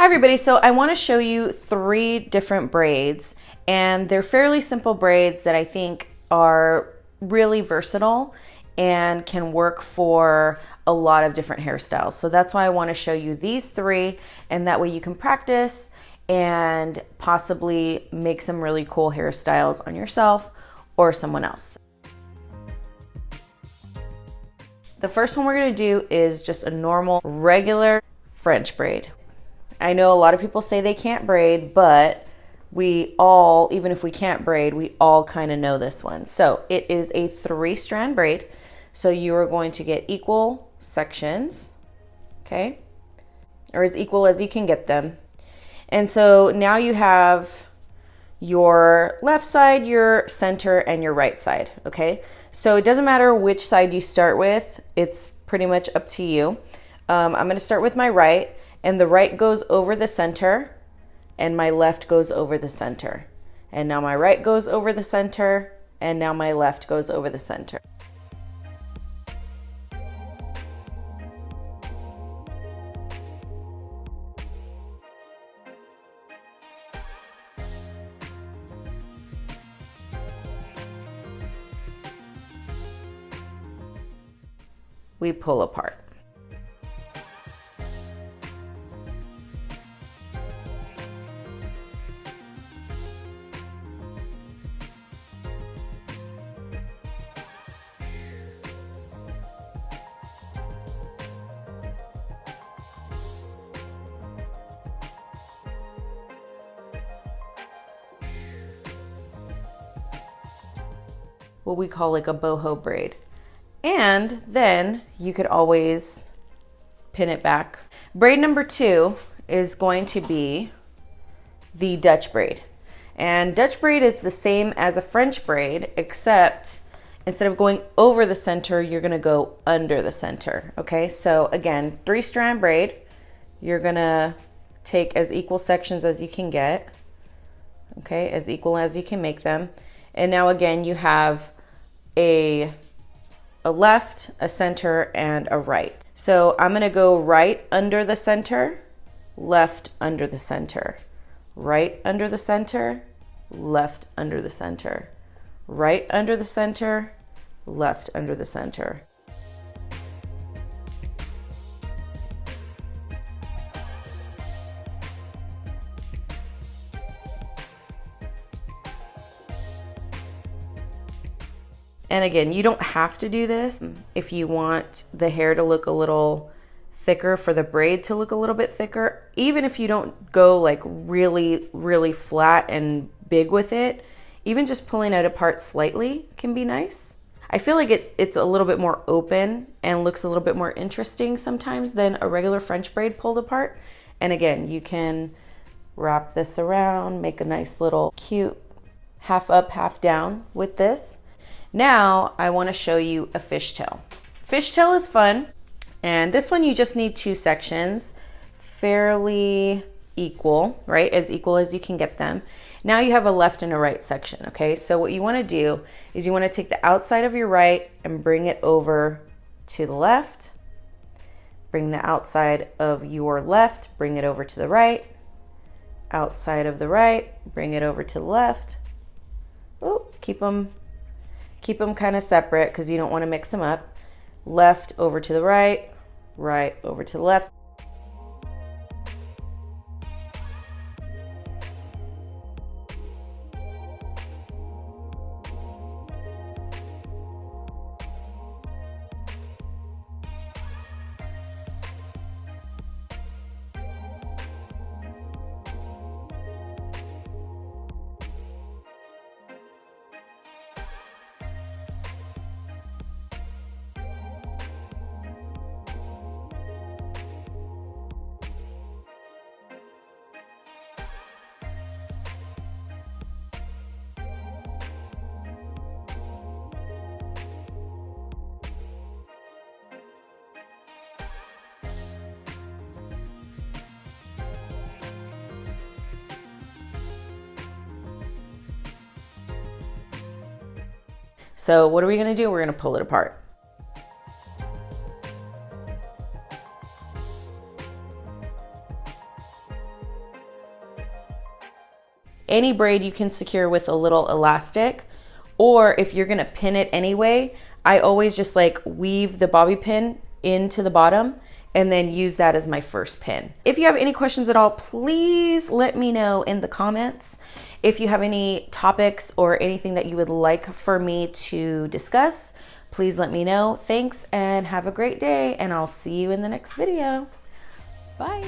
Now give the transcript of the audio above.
everybody, so I want to show you 3 different braids, and they're fairly simple braids that I think are really versatile and can work for a lot of different hairstyles. So that's why I want to show you these 3, and that way you can practice and possibly make some really cool hairstyles on yourself or someone else. The first one we're going to do is just a normal regular French braid. I know a lot of people say they can't braid, but we all, even if we can't braid, we all kind of know this one. So it is a 3-strand braid. So you are going to get equal sections, okay? Or as equal as you can get them. And so now you have your left side, your center, and your right side, okay? So it doesn't matter which side you start with. It's pretty much up to you. I'm going to start with my right. And the right goes over the center, and my left goes over the center. And now my right goes over the center, and now my left goes over the center. We pull apart. What we call like a boho braid. And then you could always pin it back. Braid number 2 is going to be the Dutch braid. And Dutch braid is the same as a French braid, except instead of going over the center, you're gonna go under the center, okay? So again, 3-strand braid. You're gonna take as equal sections as you can get, okay? As equal as you can make them. And now again, you have a left, a center, and a right. So I'm gonna go right under the center, left under the center, right under the center, left under the center, right under the center, left under the center. And again, you don't have to do this. If you want the hair to look a little thicker, for the braid to look a little bit thicker, even if you don't go like really, really flat and big with it, even just pulling it apart slightly can be nice. I feel like it's a little bit more open and looks a little bit more interesting sometimes than a regular French braid pulled apart. And again, you can wrap this around, make a nice little cute half up, half down with this. Now I want to show you a fishtail. Fishtail is fun, and this one you just need 2 sections, fairly equal, right? As equal as you can get them. Now you have a left and a right section, okay? So what you want to do is you want to take the outside of your right and bring it over to the left. Bring the outside of your left, bring it over to the right. Outside of the right, bring it over to the left. Oh, keep them kind of separate because you don't want to mix them up. Left over to the right, right over to the left. So what are we going to do? We're going to pull it apart. Any braid you can secure with a little elastic, or if you're gonna pin it anyway, I always just like weave the bobby pin into the bottom and then use that as my first pin. If you have any questions at all, please let me know in the comments. If you have any topics or anything that you would like for me to discuss, please let me know. Thanks and have a great day, and I'll see you in the next video. Bye.